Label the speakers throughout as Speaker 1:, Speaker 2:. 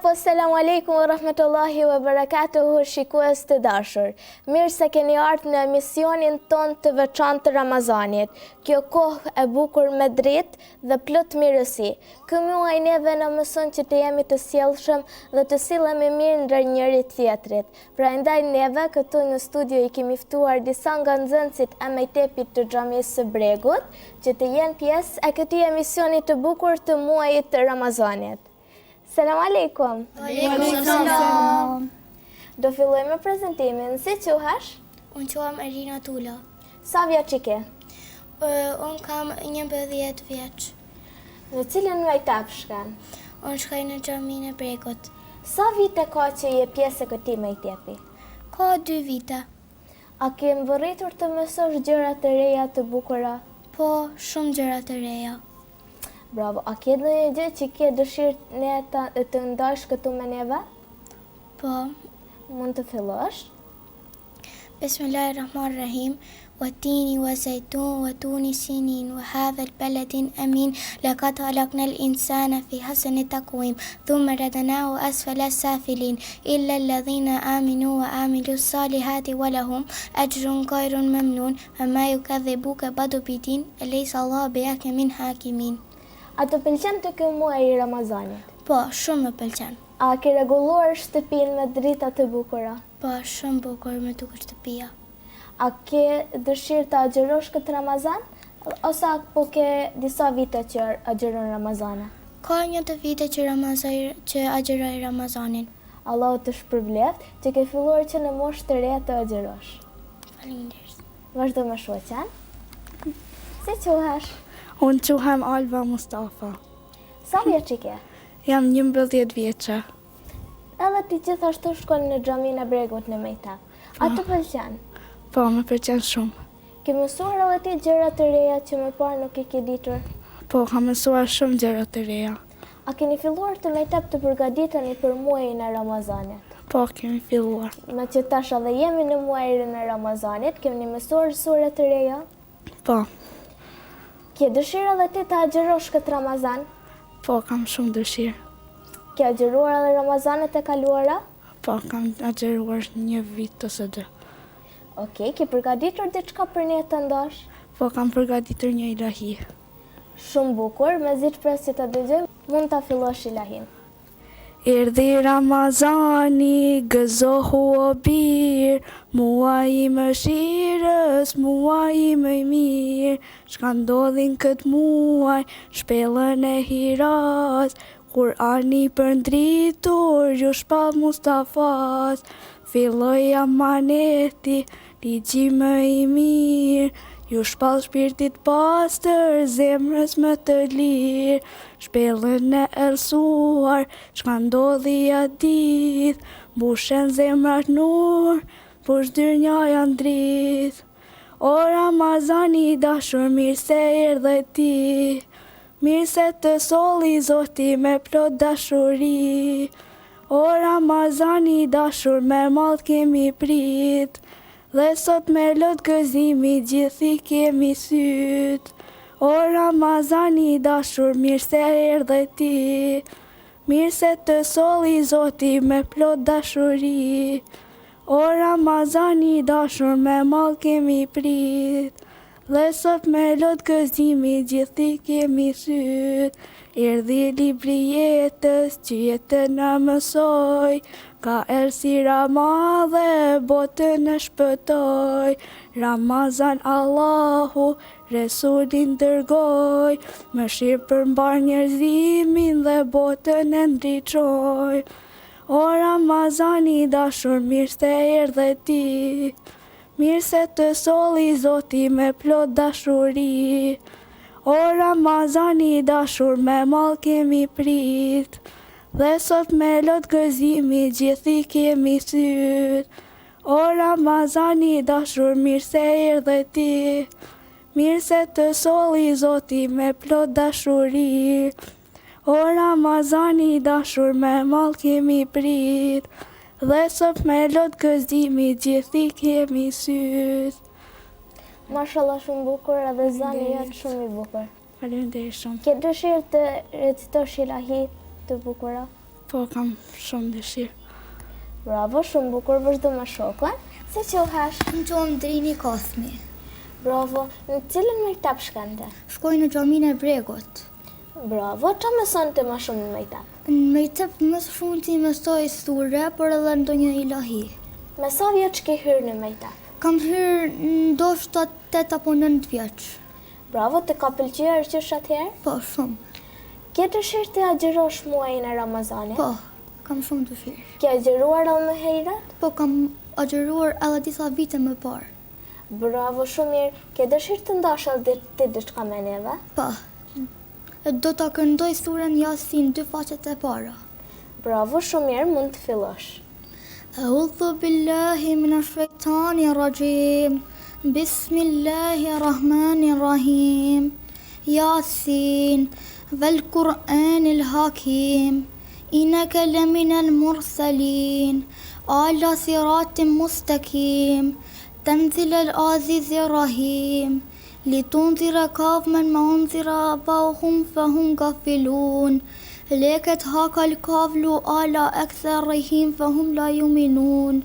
Speaker 1: Selamu alaikum wa rahmetullahi wa barakatuhu, shikues të dashur. Mirë se keni ardhur në emisionin ton të veçantë të Ramazanit. Kjo kohë e bukur me dritë dhe plot mirësi. Ky muaj neve na mëson që të jemi të sjellshëm dhe të sillemi mirë ndër njëri tjetrit. Prandaj neve këtu në studio i kemi ftuar disa nga nxënësit e mejtepit të xhamisë së Bregut, që të jenë pjesë e këtij emisioni të bukur të muajit të Ramazanit. Selam aleikum.
Speaker 2: Aleikum salam.
Speaker 1: Do filloj me prezentimin. Si quhesh?
Speaker 2: Unë quhem Erina Tula.
Speaker 1: Sa vjeç ke?
Speaker 2: Unë kam 11 vjeç.
Speaker 1: Në cilën mejtep shkon?
Speaker 2: Unë shkoj në xhaminë e Bregut.
Speaker 1: Sa vite ka që je pjesë e këtij mejtepi?
Speaker 2: Ka 2 vite.
Speaker 1: A ke mbërritur të mësosh gjëra të reja të bukura?
Speaker 2: Po, shumë gjëra të reja.
Speaker 1: Bravo. A ke ndonjë gjë që ke dëshirë ne të ndash këtu me neve?
Speaker 2: Po.
Speaker 1: Mund të fillosh?
Speaker 2: Bismillahirrahmanirrahim. والتين والزيتون وطور سينين وهذا البلد الأمين لقد خلقنا الإنسان في حسن تقويم ثم رددناه أسفل سافلين إلا الذين آمنوا وعملوا الصالحات ولهم أجر غير ممنون فما يكذبوك بعد بدين أليس الله بأحكم الحاكمين.
Speaker 1: A të pëlqen të ky muaj i Ramazanit?
Speaker 2: Po, shumë më pëlqen.
Speaker 1: A ke rregulluar shtëpinë me drita të bukura?
Speaker 2: Po, shumë bukur me duke shtëpia.
Speaker 1: A ke dëshirë të agjërosh këtë Ramazan? Ose po ke disa vite që agjëron Ramazana?
Speaker 2: Ka një të vite që agjëroj Ramazanin.
Speaker 1: Allahu të shpërbleft që ke filluar që në moshë të re të agjërosh.
Speaker 2: Faleminderit.
Speaker 1: Vazhdo me shoqen. Si quhesh?
Speaker 3: Unë quhem Alva Mustafa.
Speaker 1: Sa vjeç ke?
Speaker 3: Jam 11 vjeçe.
Speaker 1: Edhe ti gjithashtu shkon në xhaminë e Bregut në mejtep. A të pëlqen?
Speaker 3: Po, më pëlqen shumë.
Speaker 1: Ke mësuar edhe ti gjëra të reja që më parë nuk i ke ditur?
Speaker 3: Po, kam mësuar shumë gjëra të reja.
Speaker 1: A keni filluar të mejtep të përgatiteni për muajin e Ramazanit?
Speaker 3: Po, kemi filluar.
Speaker 1: Me që tash edhe jemi në muajin e Ramazanit, kemi mësuar sure të reja?
Speaker 3: Po.
Speaker 1: Ke dëshirë edhe ti të agjërosh këtë Ramazan?
Speaker 3: Po, kam shumë dëshirë.
Speaker 1: Ke agjëruar edhe Ramazanet e kaluara?
Speaker 3: Po, kam agjëruar 1 vit ose 2.
Speaker 1: Okej, ke përgatitur diçka për ne të ndash?
Speaker 3: Po, kam përgatitur një ilahi.
Speaker 1: Shumë bukur, mezi të pres që të dëgjojmë, mund të fillosh ilahin.
Speaker 3: Erdhi Ramazani, gëzohu o birë, muaj i mëshirës, muaj i më i mirë, çka ndodhin këtë muaj, shpellën e Hiras, Kur'ani për ndritur, ju shpall Mustafas, filloi amaneti, ligji më i mirë, ju shpall shpirtit pastër, zemrës më të lirë, shpellën e elsuar, çka ndodhi atë ditë, mbushen zemrat nur, por dyrnja janë dritë. O Ramazani dashur, mirë se erdhe ti, mirë se të solli Zoti me plot dashuri. O Ramazani dashur, me mall kemi prit, dhe sot me lot gëzimi gjithi kemi syt. O Ramazani dashur, mirë se erdhe ti, mirë se të solli Zoti me plot dashuri. O Ramazani dashur, me mall kemi prit, dhe sot me lot gëzimi gjithi kemi syt. Erdhi libri jetës që jetën na mësoj, ka errësira madhe botën e shpëtoi. Ramazan Allahu Resulin dërgoi, mëshirë përmbar njerëzimin dhe botën e ndriçoi. O Ramazani dashur, mirë se erdhe ti, mirë se të solli Zoti me plot dashuri. O Ramazani dashur, me mall kemi prit, dhe sot me lot gëzimi gjithi kemi syt. O Ramazani dashur, mirë se erdhe ti, mirë se të solli Zoti me plot dashuri. O Ramazani dashur, me mall kemi prit, dhe sot me lot gëzimi gjithi kemi syt.
Speaker 1: Mashallah, shumë bukur edhe zani janë shumë i bukur.
Speaker 3: Faleminderit shumë.
Speaker 1: Ke dëshirë të recitosh ilahi të bukura?
Speaker 3: Po, kam shumë dëshirë.
Speaker 1: Bravo, shumë bukur, vazhdo me shokën. Si quhesh?
Speaker 2: Më quhem Drini Kosmi.
Speaker 1: Bravo, në cilën mektep shkante?
Speaker 2: Shkoj në xhamin e Bregut.
Speaker 1: Bravo, që mëson të më shumë në mektep?
Speaker 2: Në mektep më shumë ti mësoj sure, por edhe ndonjë ilahi.
Speaker 1: Me sa vjeç ke hyrë në mektep?
Speaker 2: Kam hyrë ndoshta 8 apo 9 vjeç.
Speaker 1: Bravo, të ka pëlqyer qysh atëherë?
Speaker 2: Po, shumë.
Speaker 1: Ke dëshirë të agjërosh muajin e Ramazanit?
Speaker 2: Po, kam shumë dëshirë.
Speaker 1: Ke agjëruar edhe më herët?
Speaker 2: Po, kam agjëruar edhe disa vite më parë.
Speaker 1: Bravo, shumë mirë. Ke dëshirë të ndash edhe ti diçka me neve?
Speaker 2: Po, do ta këndoj surën Yasin 2 faqet e para.
Speaker 1: Bravo, shumë mirë, mund të fillosh.
Speaker 2: A'udhu billahi minash shaitanir rajim. Bismillahir rahmanir rahim. Yasin wal Qur'anil hakim. Innaka laminal mursalin. Ala siratin mustaqim. تنزيل العزيز الرحيم لتنذر قوما ما أنذر آباؤهم فهم غافلون لكن حق القول على أكثرهم فهم لا يؤمنون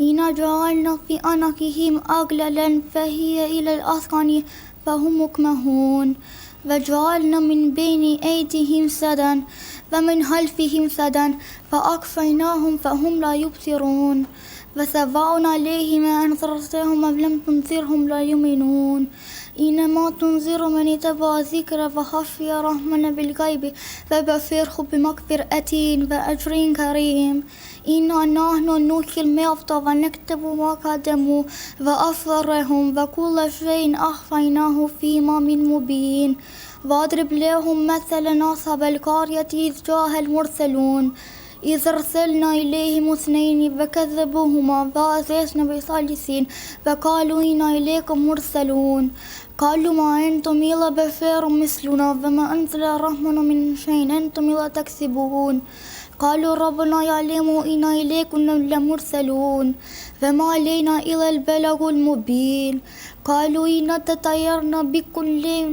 Speaker 2: إنا جعلنا في أعناقهم أغلالا فهي إلى الأذقان فهم مقمحون وجعلنا من بين أيديهم سدا ومن خلفهم سدا فأغشيناهم فهم لا يبصرون وسواء عليهم أنذرتهم أم لم تنذرهم لا يؤمنون إنما تنذر من اتبع الذكر وخشي الرحمن بالغيب فبشره بمغفرة وأجر كريم إنا نحن نحيي الموتى ونكتب ما قدموا وآثارهم وكل شيء أحصيناه في إمام مبين واضرب لهم مثلا أصحاب القرية إذ جاءها المرسلون إذ أرسلنا إليهم 2 فكذبوهما فأزلزنا بثالث فقالوا إنا إليكم مرسلون قالوا ما أنتم إلا بشر مثلنا وما أنزل الرحمن من شيء أنتم إلا تكسبون قالوا ربنا يعلم إنا إليكم لمرسلون فما علينا إلا البلاغ المبين قالوا إنا تطيرنا بكم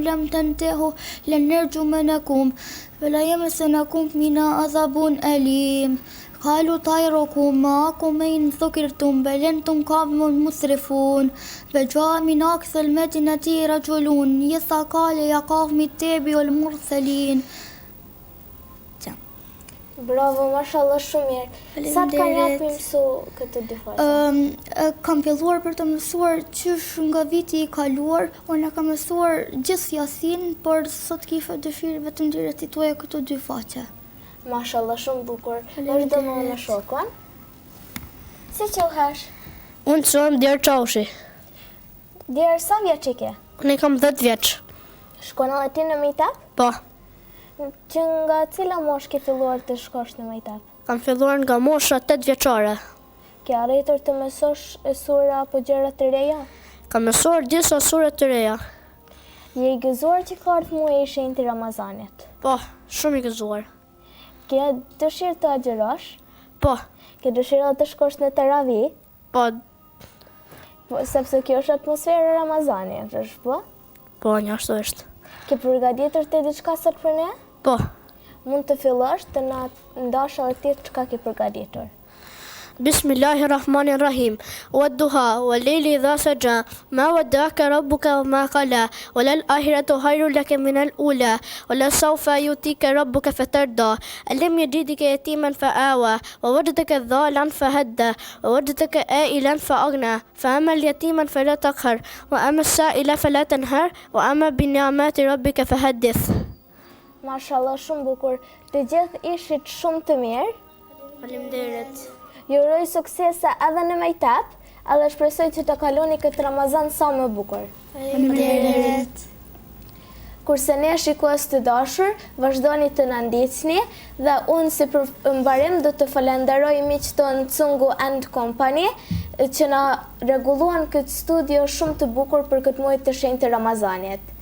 Speaker 2: لم تنتهوا لنرجمنكم فلا يمسنكم منا عذاب أليم قالوا طيركم معكم إن ذكرتم بل أنتم قوم مسرفون فجاء من أقصى المدينة رجل يسعى قال يا قوم اتبعوا المرسلين.
Speaker 1: Bravo, mashallah, shumë mirë. Sa të kanë japë mësu këtë dy faqe?
Speaker 2: Kam filluar për të mësuar qysh nga viti i kaluar, unë kam mësuar gjithë Yasin, por sot kisha dëshirë vetëm të recituaj këto 2 faqe.
Speaker 1: Mashallah, shumë bukur. Vazhdo me shokën. Si quhesh?
Speaker 4: Unë quhem Djerë Qaushi.
Speaker 1: Djerë, sa vjeç i ke?
Speaker 4: Unë kam 10 vjeç.
Speaker 1: Shkon edhe ti në mektep?
Speaker 4: Po,
Speaker 1: Që nga cila moshë ke filluar të shkosh në mektep?
Speaker 4: kam filluar nga mosha 8 vjeçare.
Speaker 1: Ke arritur të mësosh sura apo gjëra të reja?
Speaker 4: Kam mësuar disa sure të reja.
Speaker 1: Je i gëzuar që ka ardhur muaji i shenjtë i Ramazanit?
Speaker 4: Po, shumë i gëzuar.
Speaker 1: Ke dëshirë të agjërosh?
Speaker 4: Po,
Speaker 1: Ke dëshirë të shkosh në Taravi?
Speaker 4: po,
Speaker 1: Sepse kjo është atmosfera e Ramazanit, është po?
Speaker 4: po, një ashtu është.
Speaker 1: Ke përgatitur ti diçka sot për ne?
Speaker 4: Po,
Speaker 1: Mund të fillosh të na ndash edhe ti çka ke përgatitur.
Speaker 4: Bismillahirrahmanirrahim. والضحى والليل إذا سجى ما ودعك ربك وما قلى وللآخرة خير لك من الأولى ولسوف يؤتيك ربك فترضى ألم يجدك يتيما فآوى ووجدك ضالا فهدى ووجدك عائلا فأغنى فأما اليتيما فلا تقهر وأما السائل فلا تنهر وأما بنعمات ربك فحدث.
Speaker 1: Mashallah, shumë bukur. Të gjithë ishit shumë të mirë.
Speaker 4: Faleminderit.
Speaker 1: Ju uroj suksese edhe në mektep, edhe shpresoj që të kaloni këtë Ramazan sa më bukur.
Speaker 2: Faleminderit.
Speaker 1: Kurse ne shikues të dashur, vazhdoni të na ndiqni dhe unë si për mbarim do të falenderoj miqtë tonë Tsungu and Company që na rregulluan këtë studio shumë të bukur për këtë muaj të shenjtë të Ramazanit.